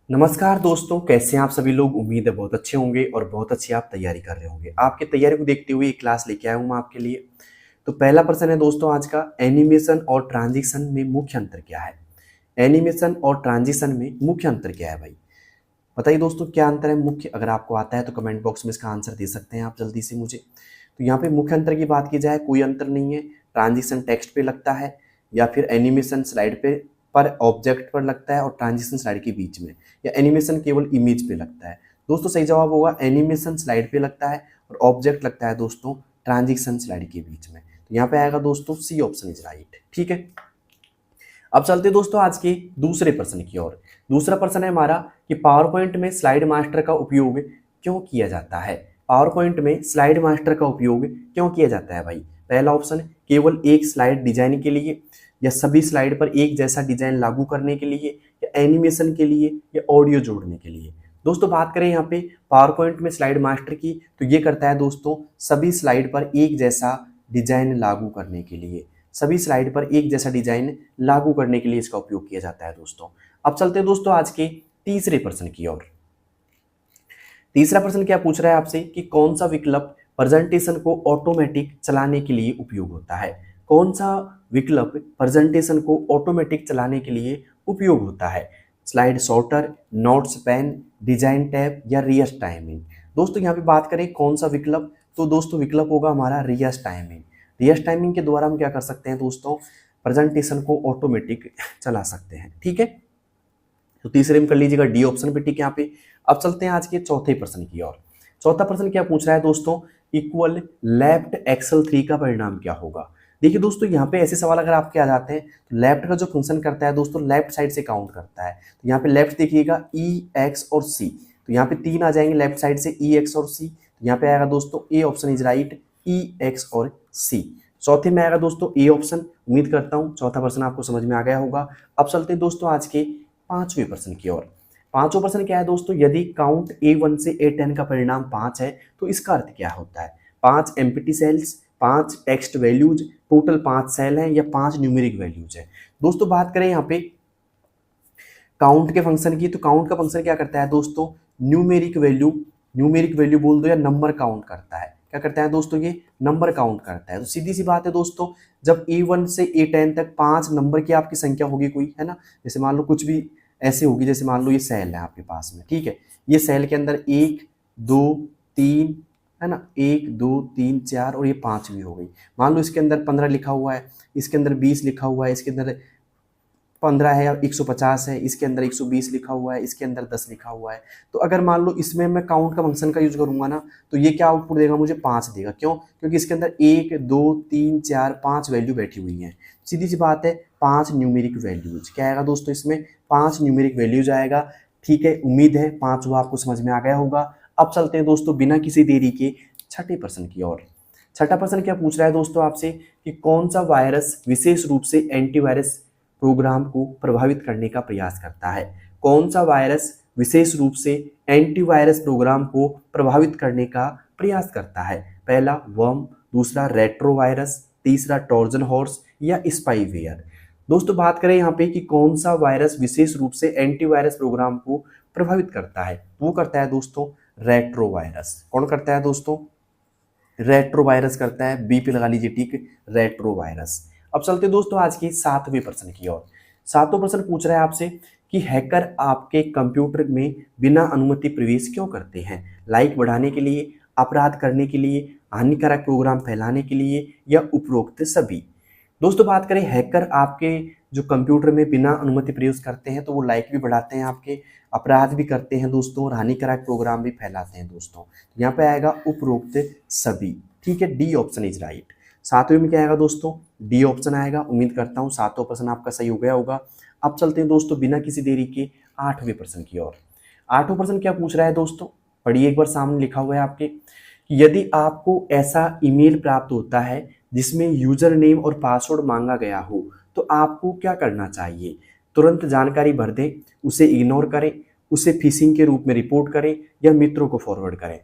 नमस्कार दोस्तों, कैसे हैं आप सभी लोग। उम्मीद है बहुत अच्छे होंगे और बहुत अच्छी आप तैयारी कर रहे होंगे। आपकी तैयारी को देखते हुए एक क्लास लेके आया हूँ मैं आपके लिए। तो पहला प्रश्न है दोस्तों आज का, एनिमेशन और ट्रांजिशन में मुख्य अंतर क्या है। एनिमेशन और ट्रांजिशन में मुख्य अंतर क्या है भाई, बताइए दोस्तों क्या अंतर है मुख्य। अगर आपको आता है तो कमेंट बॉक्स में इसका आंसर दे सकते हैं आप जल्दी से मुझे। तो यहाँ पे मुख्य अंतर की बात की जाए, कोई अंतर नहीं है। ट्रांजिशन टेक्स्ट पे लगता है या फिर एनिमेशन स्लाइड पे पर ऑब्जेक्ट पर लगता है और ट्रांजिशन स्लाइड के बीच में, या एनिमेशन केवल इमेज पे लगता है। दोस्तों सही जवाब होगा एनिमेशन स्लाइड पे लगता है और ऑब्जेक्ट लगता है दोस्तों ट्रांजिशन स्लाइड के बीच में। तो यहाँ पे आएगा दोस्तों सी ऑप्शन इज राइट। ठीक है, अब चलते हैं दोस्तों आज के दूसरे प्रश्न की ओर। दूसरा प्रश्न है हमारा कि पावर पॉइंट में स्लाइड मास्टर का उपयोग क्यों किया जाता है। पावर पॉइंट में स्लाइड मास्टर का उपयोग क्यों किया जाता है भाई। पहला ऑप्शन केवल एक स्लाइड डिजाइन के लिए, या सभी स्लाइड पर एक जैसा डिजाइन लागू करने के लिए, या एनिमेशन के लिए, या ऑडियो जोड़ने के लिए। दोस्तों बात करें यहाँ पे पावर पॉइंट में स्लाइड मास्टर की, तो ये करता है दोस्तों सभी स्लाइड पर एक जैसा डिजाइन लागू करने के लिए। सभी स्लाइड पर एक जैसा डिजाइन लागू करने के लिए इसका उपयोग किया जाता है दोस्तों। अब चलते हैं दोस्तों आज के तीसरे प्रश्न की ओर। तीसरा प्रश्न क्या पूछ रहा है आपसे कि कौन सा विकल्प प्रेजेंटेशन को ऑटोमेटिक चलाने के लिए उपयोग होता है। कौन सा विकल्प प्रेजेंटेशन को ऑटोमेटिक चलाने के लिए उपयोग होता है। Slide sorter, notes pen, design tab, या रियल टाइमिंग। दोस्तों यहाँ पे बात करें कौन सा विकल्प, तो दोस्तों विकल्प होगा हमारा रियल टाइमिंग। रियल टाइमिंग के द्वारा हम क्या कर सकते हैं दोस्तों, प्रेजेंटेशन को ऑटोमेटिक चला सकते हैं। ठीक है, तो तीसरे में कर लीजिएगा डी ऑप्शन पे। ठीक है यहाँ पे। अब चलते हैं आज के चौथे प्रश्न की ओर। चौथा प्रश्न क्या पूछ रहा है दोस्तों, इक्वल लेफ्ट एक्सल 3 का परिणाम क्या होगा। देखिए दोस्तों यहाँ पे ऐसे सवाल अगर आपके आ जाते हैं तो लेफ्ट का जो फंक्शन करता है दोस्तों लेफ्ट साइड से काउंट करता है। तो यहाँ पे लेफ्ट देखिएगा ई एक्स और सी, तो यहाँ पे 3 आ जाएंगे लेफ्ट साइड से ई एक्स और सी। तो यहाँ पे आएगा दोस्तों A option is right, E x और सी। चौथे में आएगा दोस्तों ए ऑप्शन। उम्मीद करता हूँ चौथा प्रश्न आपको समझ में आ गया होगा। अब चलते हैं दोस्तों आज के पांचवें प्रश्न की ओर। पांचवा प्रश्न क्या है दोस्तों, यदि काउंट A1 से A10 का परिणाम 5 है तो इसका अर्थ क्या होता है। 5 empty cells, 5 text values, total 5 cell हैं, या 5 न्यूमेरिक वैल्यूज है। दोस्तों बात करें यहाँ पे काउंट के फंक्शन की, तो काउंट का फंक्शन क्या करता है दोस्तों, न्यूमेरिक वैल्यू बोल दो या नंबर काउंट करता है। क्या करता है दोस्तों, ये नंबर काउंट करता है। तो सीधी सी बात है दोस्तों, जब A1 से A10 तक 5 नंबर की आपकी संख्या होगी कोई, है ना, जैसे मान लो कुछ भी ऐसे होगी, जैसे मान लो ये सेल है आपके पास में, ठीक है, ये सेल के अंदर 1 2 3 है ना, 1 2 3 4 और ये 5 भी हो गई। मान लो इसके अंदर 15 लिखा हुआ है, इसके अंदर 20 लिखा हुआ है, इसके अंदर 15 है, 150 है, इसके अंदर 120 लिखा हुआ है, इसके अंदर 10 लिखा हुआ है। तो अगर मान लो इसमें मैं काउंट का फंक्शन का यूज करूंगा ना, तो ये क्या आउटपुट देगा मुझे, 5 देगा। क्यों, क्योंकि इसके अंदर 1 2 3 4 5 वैल्यू बैठी हुई है। सीधी सी बात है, 5 न्यूमेरिक वैल्यूज क्या आएगा दोस्तों, इसमें 5 न्यूमेरिक वैल्यूज आएगा। ठीक है, उम्मीद है 5 वो आपको समझ में आ गया होगा। अब चलते हैं दोस्तों बिना किसी देरी के छठे प्रश्न की ओर। छठा प्रश्न क्या पूछ रहा है दोस्तों आपसे कि कौन सा वायरस विशेष रूप से एंटीवायरस प्रोग्राम को प्रभावित करने का प्रयास करता है। कौन सा वायरस विशेष रूप से एंटीवायरस प्रोग्राम को प्रभावित करने का प्रयास करता है। पहला वर्म, दूसरा रेट्रोवायरस, तीसरा ट्रोजन हॉर्स, या स्पाईवेयर। दोस्तों बात करें यहाँ पे कि कौन सा वायरस विशेष रूप से एंटीवायरस प्रोग्राम को प्रभावित करता है, वो करता है दोस्तों रेट्रोवायरस। कौन करता है दोस्तों, रेट्रोवायरस करता है। बी पे लगा लीजिए टिक, रेट्रोवायरस। अब चलते दोस्तों आज की सातवें प्रश्न की ओर। सातवां प्रश्न पूछ रहा है आपसे कि हैकर आपके कंप्यूटर में बिना अनुमति प्रवेश क्यों करते हैं। लाइक बढ़ाने के लिए, अपराध करने के लिए, हानिकारक प्रोग्राम फैलाने के लिए, या उपरोक्त सभी। दोस्तों बात करें हैकर आपके जो कंप्यूटर में बिना अनुमति प्रवेश करते हैं, तो वो लाइक भी बढ़ाते हैं आपके, अपराध भी करते हैं दोस्तों, और हानिकारक प्रोग्राम भी फैलाते हैं दोस्तों। तो यहाँ पे आएगा उपरोक्त सभी। ठीक है, डी ऑप्शन इज राइट। सातवें में क्या आएगा दोस्तों, डी ऑप्शन आएगा। उम्मीद करता हूँ सातवां प्रश्न आपका सही हो गया होगा। अब चलते हैं दोस्तों बिना किसी देरी के आठवें प्रश्न की ओर। आठवां प्रश्न क्या पूछ रहा है दोस्तों, पढ़िए एक बार, सामने लिखा हुआ है आपके कि यदि आपको ऐसा ईमेल प्राप्त होता है जिसमें यूजर नेम और पासवर्ड मांगा गया हो, तो आपको क्या करना चाहिए। तुरंत जानकारी भर दें, उसे इग्नोर करें, उसे फिशिंग के रूप में रिपोर्ट करें, या मित्रों को फॉरवर्ड करें।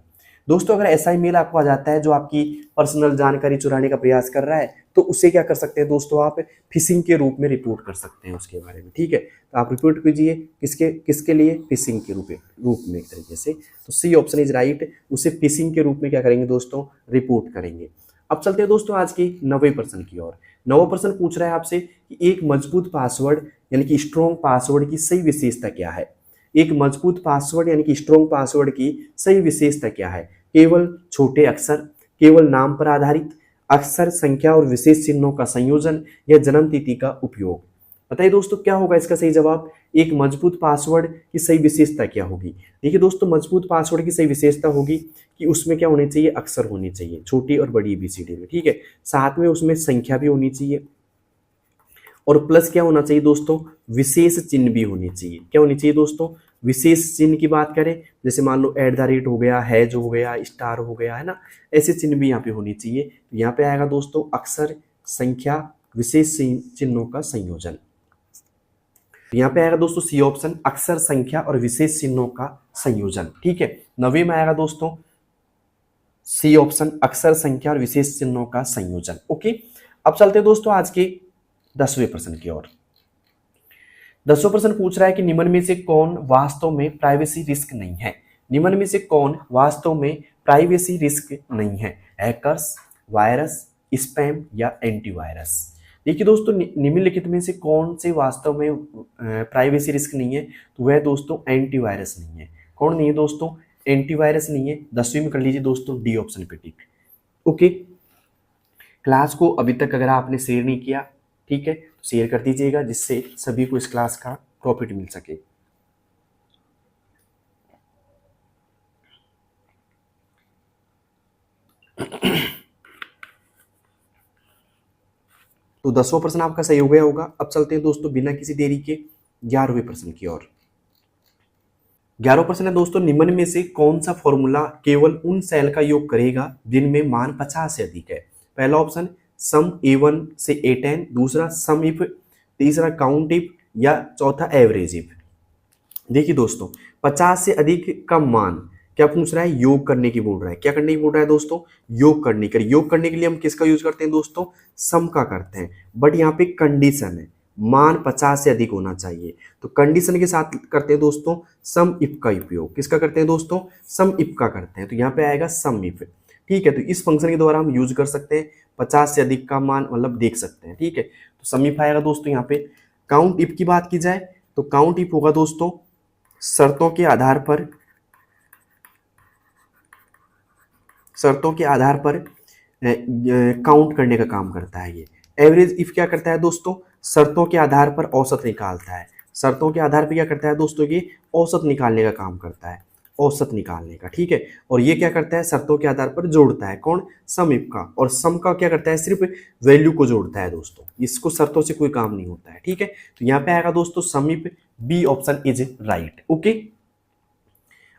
दोस्तों अगर ऐसा ईमेल आपको आ जाता है जो आपकी पर्सनल जानकारी चुराने का प्रयास कर रहा है, तो उसे क्या कर सकते हैं दोस्तों, आप फिशिंग के रूप में रिपोर्ट कर सकते हैं उसके बारे में। ठीक है, तो आप रिपोर्ट कीजिए किसके किसके लिए, फिशिंग के रूप में एक तरीके से। तो सी ऑप्शन इज राइट, उसे फिशिंग के रूप में क्या करेंगे दोस्तों, रिपोर्ट करेंगे। अब चलते हैं दोस्तों आज के 90वें प्रश्न की ओर। 90वां प्रश्न पूछ रहा है आपसे कि एक मजबूत पासवर्ड यानी कि स्ट्रॉन्ग पासवर्ड की सही विशेषता क्या है। एक मजबूत पासवर्ड यानी कि स्ट्रॉन्ग पासवर्ड की सही विशेषता क्या है। केवल छोटे अक्षर, केवल नाम पर आधारित, अक्षर संख्या और विशेष चिन्हों का संयोजन, या जन्म तिथि का उपयोग। बताइए दोस्तों क्या होगा इसका सही जवाब। एक मजबूत पासवर्ड की सही विशेषता क्या होगी। देखिए दोस्तों, मजबूत पासवर्ड की सही विशेषता होगी कि उसमें क्या होने चाहिए, अक्षर होने चाहिए छोटी और बड़ी ABCD में। ठीक है, साथ में उसमें संख्या भी होनी चाहिए, और प्लस क्या होना चाहिए दोस्तों, विशेष चिन्ह भी होनी चाहिए। क्या होनी चाहिए दोस्तों, विशेष चिन्ह की बात करें, जैसे मान लो @ हो गया, हैज हो गया, स्टार हो गया, है ना, ऐसे चिन्ह भी यहाँ पे होनी चाहिए। यहाँ पे आएगा दोस्तों अक्षर, संख्या, विशेष चिन्हों का संयोजन। यहाँ पे आएगा दोस्तों सी ऑप्शन, अक्षर संख्या और विशेष चिन्हों का संयोजन। ठीक है, 90 में आएगा दोस्तों सी ऑप्शन, अक्षर संख्या और विशेष चिन्हों का संयोजन। ओके, अब चलते हैं दोस्तों आज के 10वें प्रश्न की ओर। 10वां प्रश्न पूछ रहा है कि निम्न में से कौन वास्तव में प्राइवेसी रिस्क नहीं है। निम्न में से कौन वास्तव में प्राइवेसी रिस्क नहीं है। हैकर्स, वायरस, स्पैम या एंटीवायरस। देखिए दोस्तों, निम्नलिखित में से कौन से वास्तव में प्राइवेसी रिस्क नहीं है, तो वह दोस्तों एंटीवायरस नहीं है। कौन नहीं है दोस्तों, एंटीवायरस नहीं है। 10वीं में कर लीजिए दोस्तों डी ऑप्शन पे टिक। ओके, क्लास को अभी तक अगर आपने शेयर नहीं किया, ठीक है, तो शेयर कर दीजिएगा जिससे सभी को इस क्लास का प्रॉफिट मिल सके। तो 10वां प्रश्न आपका सही हो गया होगा। अब चलते हैं दोस्तों बिना किसी देरी के 11वें प्रश्न की ओर। 11वां प्रश्न है दोस्तों, निम्न में से कौन सा फॉर्मूला केवल उन सेल का योग करेगा जिनमें मान 50 से अधिक है। पहला ऑप्शन सम A1 से A10, दूसरा सम इफ, तीसरा काउंट इफ, या चौथा एवरेज इफ। देखिए दोस्तों, 50 से अधिक का मान क्या पूछ रहा है, योग करने की बोल रहा है। क्या करने की बोल रहा है दोस्तों, योग करने के लिए। योग करने के लिए हम किसका यूज करते हैं दोस्तों, सम का करते हैं। बट यहाँ पे कंडीशन है, मान 50 से अधिक होना चाहिए, तो कंडीशन के साथ करते हैं दोस्तों सम इफ का उपयोग। किसका करते हैं दोस्तों, सम इफ का करते हैं। तो यहाँ पे आएगा सम इफ। ठीक है, तो इस फंक्शन के द्वारा हम यूज कर सकते हैं 50 से अधिक का मान मतलब देख सकते हैं। ठीक है, तो सम इफ आएगा दोस्तों यहाँ पे। काउंट इफ की बात की जाए तो काउंट इफ होगा दोस्तों शर्तों के आधार पर काउंट करने का काम करता है ये। एवरेज इफ क्या करता है दोस्तों, शर्तों के आधार पर औसत निकालता है। शर्तों के आधार पर क्या करता है दोस्तों, ये औसत निकालने का काम करता है, औसत निकालने का। ठीक है, और ये क्या करता है, शर्तों के आधार पर जोड़ता है। कौन, सम इफ का। और सम का क्या करता है, सिर्फ वैल्यू को जोड़ता है दोस्तों, इसको शर्तों से कोई काम नहीं होता है। ठीक है, तो यहाँ पे आएगा दोस्तों sum if, B option is right. Okay,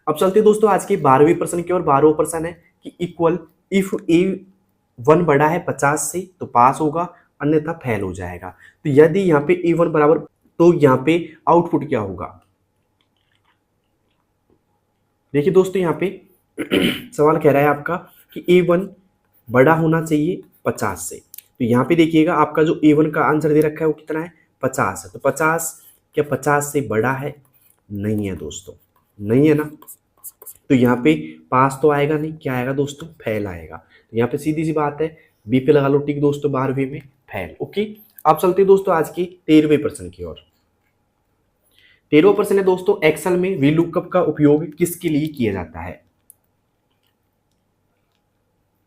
अब चलते हैं दोस्तों आज के 12वें प्रश्न की ओर। 12वां प्रश्न है कि इक्वल इफ A1 बड़ा है 50 से तो पास होगा, अन्यथा फेल हो जाएगा। तो यदि यहाँ पे A1 बराबर, तो यहाँ पे आउटपुट क्या होगा। देखिए दोस्तों, यहाँ पे सवाल कह रहा है आपका कि A1 बड़ा होना चाहिए 50 से। तो यहाँ पे देखिएगा आपका जो A1 का आंसर दे रखा है वो कितना है, 50 है। तो 50 क्या 50 से बड़ा है, नहीं है दोस्तों, नहीं है ना। तो यहाँ पे पास तो आएगा नहीं, क्या आएगा दोस्तों, फेल आएगा। तो यहाँ पे सीधी सी बात है, बी पे लगा लो टिक दोस्तों, 12वें में फेल। ओके, अब चलते हैं दोस्तों आज के 13वें प्रश्न की ओर। 13वां प्रश्न है दोस्तों, एक्सेल में वी लुकअप का उपयोग किसके लिए किया जाता है।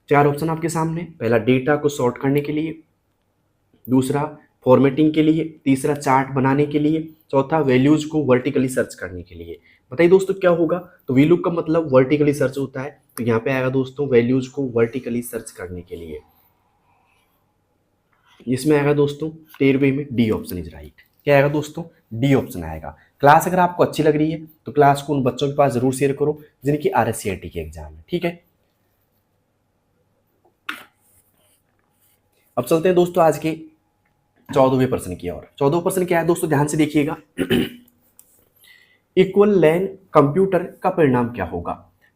4 ऑप्शन आपके सामने। पहला डेटा को सॉर्ट करने के लिए, दूसरा फॉर्मेटिंग के लिए, तीसरा चार्ट बनाने के लिए, चौथा वैल्यूज को वर्टिकली सर्च करने के लिए। बताइए दोस्तों क्या होगा। तो वी लुक का मतलब वर्टिकली सर्च होता है, तो यहाँ पे आएगा दोस्तों वैल्यूज को वर्टिकली सर्च करने के लिए। इसमें आएगा दोस्तों 13वें में डी ऑप्शन इज राइट। क्या आएगा दोस्तों, डी ऑप्शन आएगा। क्लास अगर आपको अच्छी लग रही है तो क्लास को उन बच्चों के पास जरूर शेयर करो जिनकी RSCRT के एग्जाम है। ठीक है, अब चलते हैं दोस्तों आज के 14वें प्रश्न की ओर। 14वां प्रश्न क्या है दोस्तों, ध्यान से देखिएगा। इक्वल लैन कंप्यूटर का परिणाम क्या होगा।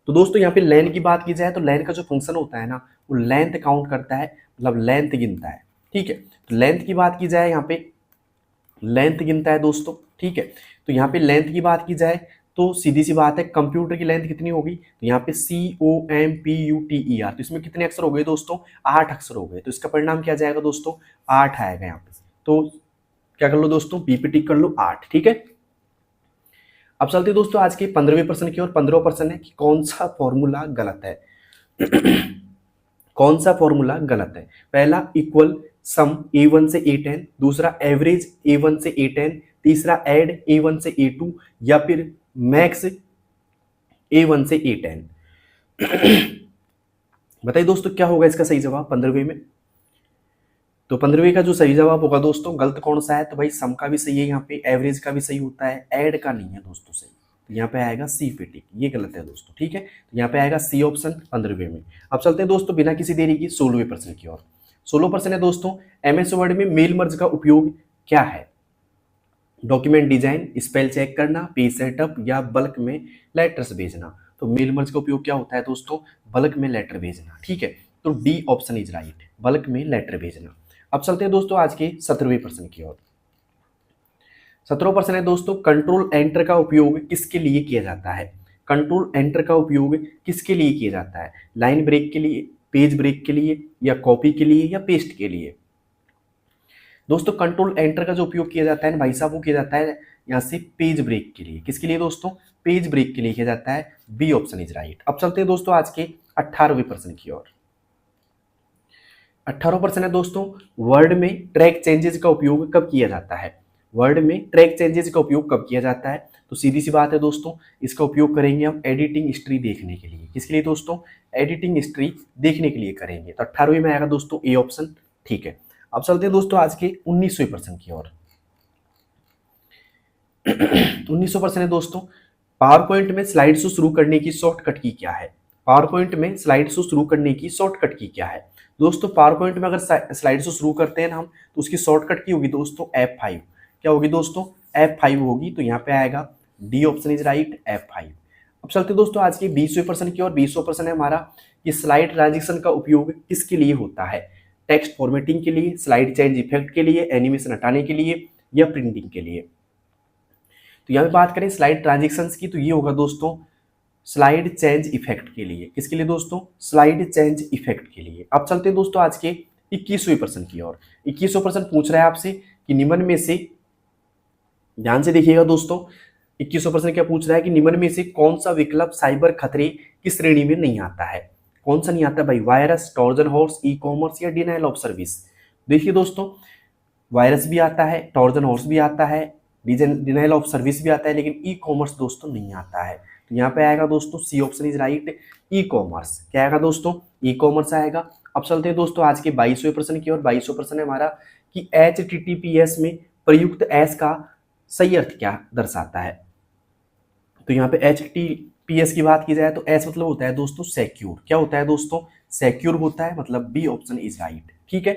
तो दोस्तों यहाँ पे लेन की बात की जाए तो लेन का जो फंक्शन होता है ना, वो लेंथ काउंट करता है, मतलब लेंथ गिनता है। ठीक है, तो लेंथ की बात की जाए यहाँ पे लेंथ गिनता है दोस्तों। ठीक है, तो यहाँ पे लेंथ की बात की जाए तो सीधी सी बात है, कंप्यूटर की लेंथ कितनी होगी, तो यहाँ पे COMPUTER, तो इसमें कितने अक्षर हो गए दोस्तों, 8 अक्षर हो गए। तो इसका परिणाम क्या जाएगा दोस्तों, 8 आएगा यहाँ पे। तो क्या कर लो दोस्तों, बी पे टिक कर लो 8। ठीक है, अब चलते हैं दोस्तों आज के 15वें प्रश्न की ओर। 15वां प्रश्न है कि कौन सा फॉर्मूला गलत है। कौन सा फॉर्मूला गलत है। पहला इक्वल सम A1 से A10, दूसरा एवरेज A1 से A10, तीसरा ऐड A1 से A2, या फिर मैक्स A1 से A10। बताइए दोस्तों क्या होगा इसका सही जवाब 15वें में। तो 15वें का जो सही जवाब होगा दोस्तों, गलत कौन सा है, तो भाई सम का भी सही है यहाँ पे, एवरेज का भी सही होता है, ऐड का नहीं है दोस्तों सही। तो यहाँ पे आएगा सी पे टिक, ये गलत है दोस्तों। ठीक है, तो यहाँ पे आएगा सी ऑप्शन 15वें में। अब चलते हैं दोस्तों बिना किसी देरी की 16वें प्रश्न की ओर। 16 प्रश्न है दोस्तों, MS वर्ड में मेल मर्ज का उपयोग क्या है। डॉक्यूमेंट डिजाइन, स्पेल चेक करना, पेज सेटअप, या बल्क में लेटर्स भेजना। तो मेल मर्ज का उपयोग क्या होता है दोस्तों, बल्क में लेटर भेजना। ठीक है, तो D option is right, bulk में लेटर भेजना। अब चलते हैं दोस्तों आज के 17वें प्रश्न की ओर। 17वां प्रश्न है दोस्तों, कंट्रोल एंटर का उपयोग किसके लिए किया जाता है। कंट्रोल एंटर का उपयोग किसके लिए किया जाता है, लाइन ब्रेक के लिए, पेज ब्रेक के लिए, या कॉपी के लिए, या पेस्ट के लिए। दोस्तों कंट्रोल एंटर का जो उपयोग किया जाता है भाई साहब, वो किया जाता है यहाँ से पेज ब्रेक के लिए। किसके लिए दोस्तों, पेज ब्रेक के लिए किया जाता है, बी ऑप्शन इज राइट। अब चलते हैं दोस्तों आज के 18वें प्रश्न की ओर। 18वां प्रश्न है दोस्तों, वर्ड में ट्रैक चेंजेस का उपयोग कब किया जाता है। वर्ड में ट्रैक चेंजेस का उपयोग कब किया जाता है, तो सीधी सी बात है दोस्तों, इसका उपयोग करेंगे हम एडिटिंग हिस्ट्री देखने के लिए। किसके लिए दोस्तों, एडिटिंग हिस्ट्री देखने के लिए करेंगे। तो 18वें में आएगा दोस्तों ए ऑप्शन। ठीक है, अब चलते हैं दोस्तों आज के 19वें प्रश्न की ओर। 19वां प्रश्न है दोस्तों, पावर पॉइंट में स्लाइड शो शुरू करने की शॉर्टकट की क्या है। पावर पॉइंट में स्लाइड शो शुरू करने की शॉर्टकट की क्या है। दोस्तों पावर पॉइंट में अगर स्लाइड शो शुरू करते हैं ना हम, तो उसकी शॉर्टकट की होगी दोस्तों F5। क्या होगी दोस्तों, F5 होगी। तो यहाँ पे आएगा D option is right, F5। अब चलते दोस्तों आज के 20वें प्रश्न की ओर। 20वां प्रश्न है हमारा कि स्लाइड ट्रांजिशन का उपयोग किसके लिए होता है। टेक्स्ट फॉर्मेटिंग के लिए, स्लाइड चेंज इफेक्ट के लिए, एनिमेशन हटाने के लिए, या प्रिंटिंग के लिए। तो यहाँ पे बात करें स्लाइड ट्रांजिशंस की, तो ये होगा दोस्तों स्लाइड चेंज इफेक्ट के लिए। किसके लिए दोस्तों, स्लाइड चेंज इफेक्ट के लिए। अब चलते हैं दोस्तों आज के 21वें प्रश्न की ओर। 21वां प्रश्न पूछ रहा है आपसे कि निम्न में से, ध्यान से देखिएगा दोस्तों, 21वां प्रश्न क्या पूछ रहा है कि निम्न में से कौन सा विकल्प साइबर खतरे की श्रेणी में नहीं आता है। कौन सा नहीं आता भाई, virus, Trojan horse, e commerce, या डिनाइल ऑफ सर्विस। देखिए दोस्तों, वायरस भी आता है, ट्रोजन हॉर्स भी आता है, डिनाइल ऑफ सर्विस भी आता है, लेकिन ई कॉमर्स दोस्तों नहीं आता है। तो यहाँ पे आएगा दोस्तों C option is right, e commerce. क्या आएगा दोस्तों, ई कॉमर्स आएगा। अब चलते हैं दोस्तों आज के 22वें प्रश्न की ओर। 22वां प्रश्न है हमारा कि HTTPS में प्रयुक्त एस का सही अर्थ क्या दर्शाता है। तो यहाँ पे HTTPS की बात की जाए तो एस मतलब होता है दोस्तों सिक्योर। क्या होता है दोस्तों, सिक्योर होता है, मतलब बी ऑप्शन इज राइट। ठीक है,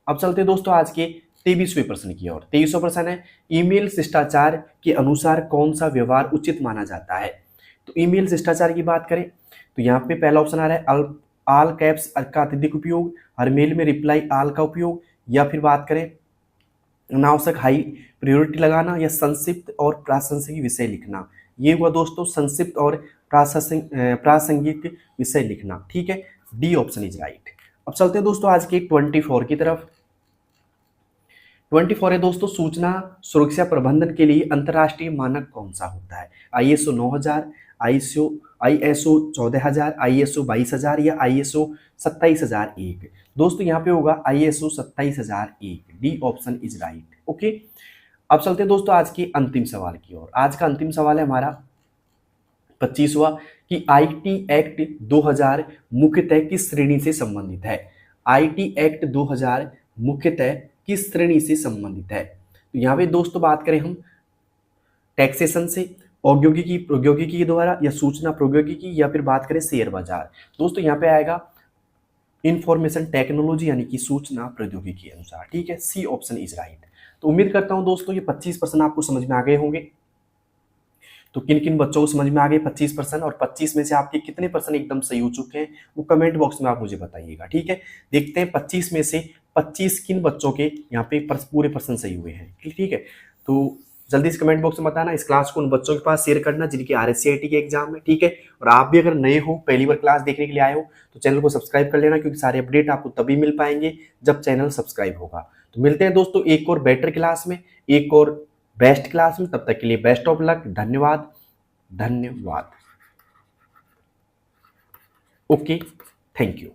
अब चलते हैं दोस्तों आज के 23वें प्रश्न की ओर। 23वां प्रश्न है, ईमेल शिष्टाचार के अनुसार कौन सा व्यवहार उचित माना जाता है। तो ईमेल शिष्टाचार की बात करें तो यहाँ पे पहला ऑप्शन आ रहा है ऑल कैप्स का अत्यधिक उपयोग, हर मेल में रिप्लाई ऑल का उपयोग, या फिर बात करें अनावश्यक हाई प्रायोरिटी लगाना, या संक्षिप्त और प्रासंगिक विषय लिखना। ये हुआ दोस्तों संक्षिप्त और प्रासंगिक विषय लिखना। ठीक है, डी ऑप्शन इज राइट। अब चलते हैं दोस्तों आज के 24 की तरफ। 24 है दोस्तों, सूचना सुरक्षा प्रबंधन के लिए अंतर्राष्ट्रीय मानक कौन सा होता है। ISO 9000, ISO 14000, ISO 22000, या ISO 27001। दोस्तों यहाँ पे होगा ISO 27001, D option is right. Okay, अब चलते हैं दोस्तों आज के अंतिम सवाल की ओर। आज का अंतिम सवाल है हमारा 25वां कि IT एक्ट 2000 मुख्यतः किस श्रेणी से संबंधित है। IT एक्ट 2000 मुख्यतः किस श्रेणी से संबंधित है। तो यहाँ पे दोस्तों बात करें हम टैक्सेशन से, औद्योगिकी प्रौद्योगिकी के द्वारा, या सूचना प्रौद्योगिकी, या फिर बात करें शेयर बाजार। दोस्तों यहाँ पे आएगा इंफॉर्मेशन टेक्नोलॉजी यानी कि सूचना प्रौद्योगिकी के अनुसार। ठीक है, सी ऑप्शन इज राइट। तो उम्मीद करता हूं दोस्तों ये 25 प्रश्न आपको समझ में आ गए होंगे। तो किन किन बच्चों को समझ में आ गए 25%, और 25 में से आपके कितने परसेंट एकदम सही हो चुके हैं वो कमेंट बॉक्स में आप मुझे बताइएगा। ठीक है, देखते हैं 25 में से 25 किन बच्चों के यहाँ पे पूरे परसेंट सही हुए हैं। ठीक है, तो जल्दी से कमेंट बॉक्स में बताना। इस क्लास को उन बच्चों के पास शेयर करना जिनकी RSCIT के एग्जाम है। ठीक है, और आप भी अगर नए हो, पहली बार क्लास देखने के लिए आए हो, तो चैनल को सब्सक्राइब कर लेना, क्योंकि सारे अपडेट आपको तभी मिल पाएंगे जब चैनल सब्सक्राइब होगा। तो मिलते हैं दोस्तों एक और बेटर क्लास में, एक और बेस्ट क्लास में। तब तक के लिए बेस्ट ऑफ लक। धन्यवाद, धन्यवाद। Okay, thank you.